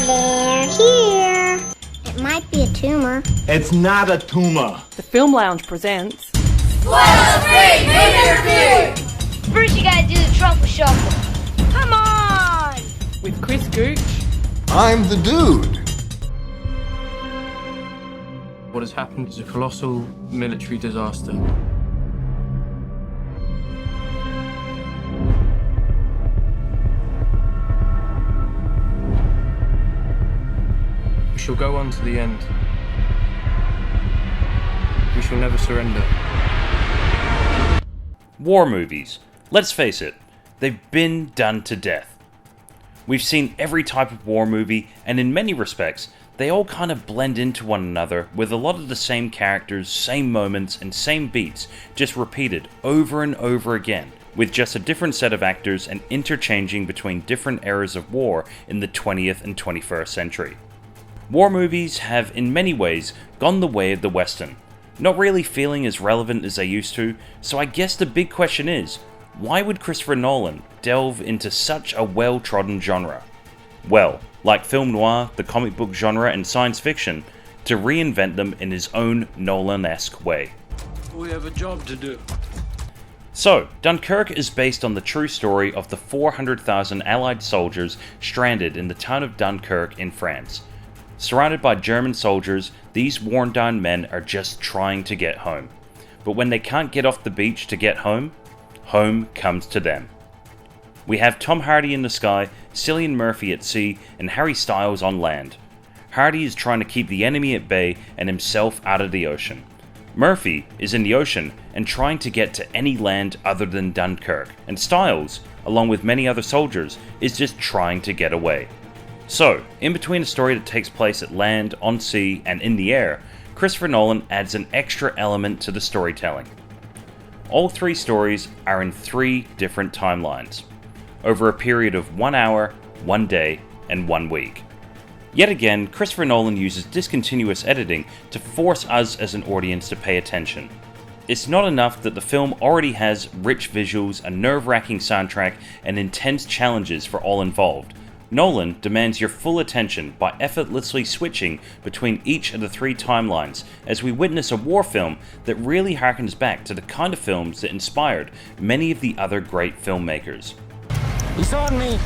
They're here. It might be a tumor. It's not a tumor. The Film Lounge presents... Spoiler Free Movie Review! First you gotta do the truffle shuffle. Come on! with Chris Gooch. I'm the dude. What has happened is a colossal military disaster. We shall go on to the end. We shall never surrender. War movies. Let's face it, they've been done to death. We've seen every type of war movie, and in many respects, they all kind of blend into one another with a lot of the same characters, same moments, and same beats, just repeated over and over again, with just a different set of actors and interchanging between different eras of war in the 20th and 21st century. War movies have, in many ways, gone the way of the Western, not really feeling as relevant as they used to, so I guess the big question is, why would Christopher Nolan delve into such a well-trodden genre? Well, like film noir, the comic book genre, and science fiction, to reinvent them in his own Nolan-esque way. We have a job to do. So, Dunkirk is based on the true story of the 400,000 Allied soldiers stranded in the town of Dunkirk in France. Surrounded by German soldiers, these worn-down men are just trying to get home. But when they can't get off the beach to get home, home comes to them. We have Tom Hardy in the sky, Cillian Murphy at sea, and Harry Styles on land. Hardy is trying to keep the enemy at bay and himself out of the ocean. Murphy is in the ocean and trying to get to any land other than Dunkirk, and Styles, along with many other soldiers, is just trying to get away. So, in between a story that takes place at land, on sea, and in the air, Christopher Nolan adds an extra element to the storytelling. All three stories are in 3 different timelines, over a period of 1 hour, 1 day, and 1 week. Yet again, Christopher Nolan uses discontinuous editing to force us as an audience to pay attention. It's not enough that the film already has rich visuals, a nerve-wracking soundtrack, and intense challenges for all involved. Nolan demands your full attention by effortlessly switching between each of the 3 timelines as we witness a war film that really harkens back to the kind of films that inspired many of the other great filmmakers. He's on me.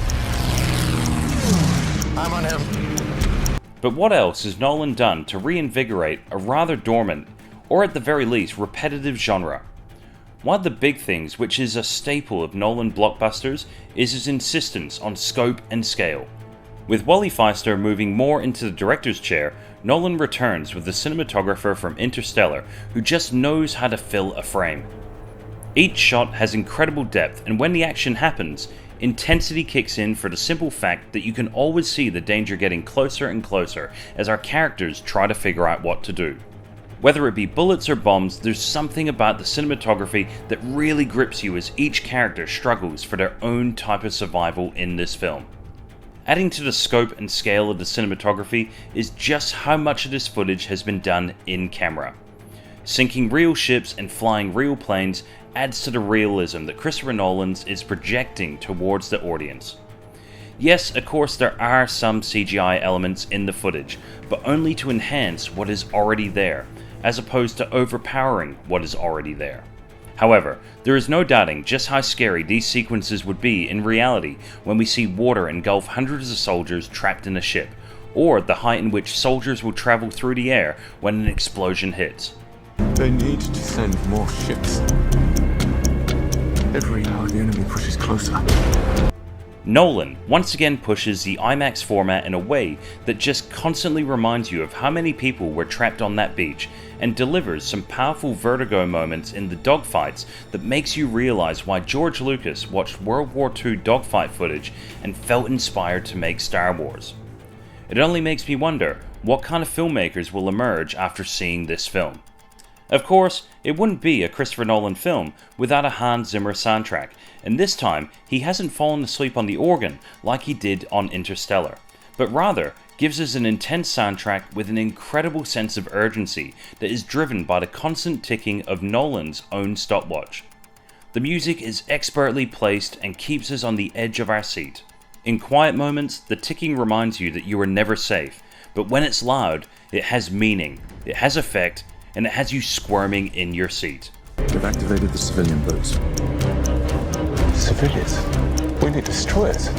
I'm on him. But what else has Nolan done to reinvigorate a rather dormant, or at the very least repetitive genre? One of the big things, which is a staple of Nolan blockbusters, is his insistence on scope and scale. With Wally Pfister moving more into the director's chair, Nolan returns with the cinematographer from Interstellar who just knows how to fill a frame. Each shot has incredible depth, and when the action happens, intensity kicks in for the simple fact that you can always see the danger getting closer and closer as our characters try to figure out what to do. Whether it be bullets or bombs, there's something about the cinematography that really grips you as each character struggles for their own type of survival in this film. Adding to the scope and scale of the cinematography is just how much of this footage has been done in camera. Sinking real ships and flying real planes adds to the realism that Christopher Nolan is projecting towards the audience. Yes, of course there are some CGI elements in the footage, but only to enhance what is already there, as opposed to overpowering what is already there. However, there is no doubting just how scary these sequences would be in reality when we see water engulf hundreds of soldiers trapped in a ship, or the height in which soldiers will travel through the air when an explosion hits. They need to send more ships. Every hour the enemy pushes closer. Nolan once again pushes the IMAX format in a way that just constantly reminds you of how many people were trapped on that beach, and delivers some powerful vertigo moments in the dogfights that makes you realize why George Lucas watched World War II dogfight footage and felt inspired to make Star Wars. It only makes me wonder what kind of filmmakers will emerge after seeing this film. Of course, it wouldn't be a Christopher Nolan film without a Hans Zimmer soundtrack, and this time he hasn't fallen asleep on the organ like he did on Interstellar, but rather gives us an intense soundtrack with an incredible sense of urgency that is driven by the constant ticking of Nolan's own stopwatch. The music is expertly placed and keeps us on the edge of our seat. In quiet moments, the ticking reminds you that you are never safe, but when it's loud, it has meaning, it has effect, and it has you squirming in your seat. They've activated the civilian boats. Civilians? We need destroyers.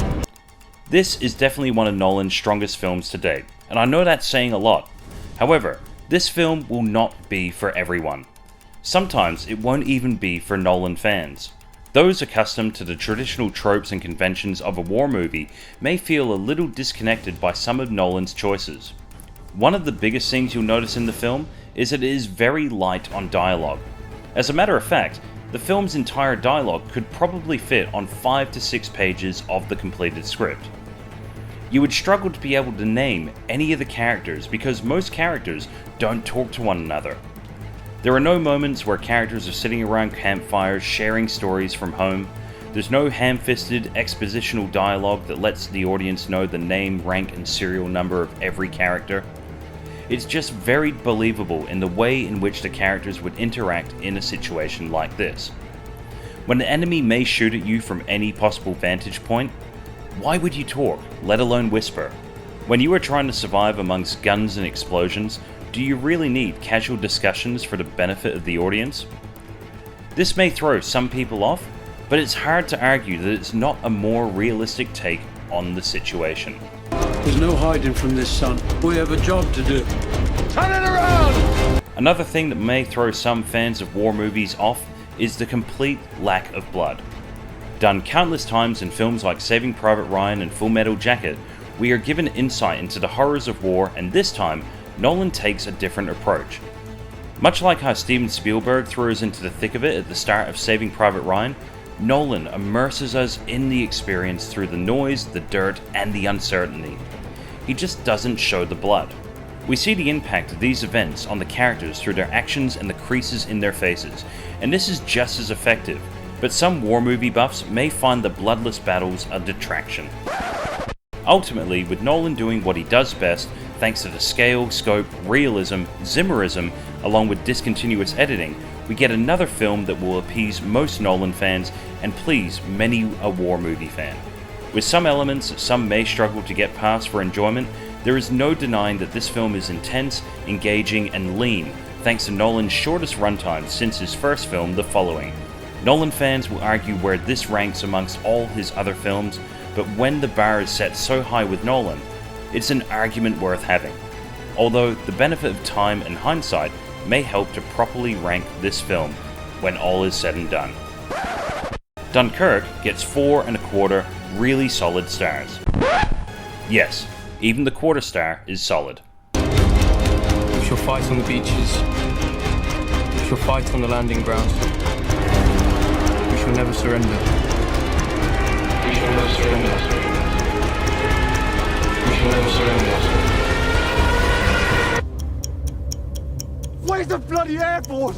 This is definitely one of Nolan's strongest films to date, and I know that's saying a lot. However, this film will not be for everyone. Sometimes it won't even be for Nolan fans. Those accustomed to the traditional tropes and conventions of a war movie may feel a little disconnected by some of Nolan's choices. One of the biggest things you'll notice in the film is that it is very light on dialogue. As a matter of fact, the film's entire dialogue could probably fit on 5 to 6 pages of the completed script. You would struggle to be able to name any of the characters because most characters don't talk to one another. There are no moments where characters are sitting around campfires sharing stories from home. There's no ham-fisted expositional dialogue that lets the audience know the name, rank, and serial number of every character. It's just very believable in the way in which the characters would interact in a situation like this. When an enemy may shoot at you from any possible vantage point, why would you talk, let alone whisper? When you are trying to survive amongst guns and explosions, do you really need casual discussions for the benefit of the audience? This may throw some people off, but it's hard to argue that it's not a more realistic take on the situation. There's no hiding from this, son. We have a job to do. Turn it around! Another thing that may throw some fans of war movies off is the complete lack of blood. Done countless times in films like Saving Private Ryan and Full Metal Jacket, we are given insight into the horrors of war, and this time, Nolan takes a different approach. Much like how Steven Spielberg threw us into the thick of it at the start of Saving Private Ryan, Nolan immerses us in the experience through the noise, the dirt, and the uncertainty. He just doesn't show the blood. We see the impact of these events on the characters through their actions and the creases in their faces, and this is just as effective, but some war movie buffs may find the bloodless battles a detraction. Ultimately, with Nolan doing what he does best, thanks to the scale, scope, realism, Zimmerism, along with discontinuous editing, we get another film that will appease most Nolan fans and please many a war movie fan. With some elements that some may struggle to get past for enjoyment, there is no denying that this film is intense, engaging, and lean, thanks to Nolan's shortest runtime since his first film, The Following. Nolan fans will argue where this ranks amongst all his other films, but when the bar is set so high with Nolan, it's an argument worth having. Although the benefit of time and hindsight may help to properly rank this film when all is said and done. Dunkirk gets 4.25 really solid stars. Yes, even the quarter star is solid. We shall fight on the beaches. We shall fight on the landing grounds. We shall never surrender. We shall never surrender. We shall never surrender. Where's the bloody Air Force?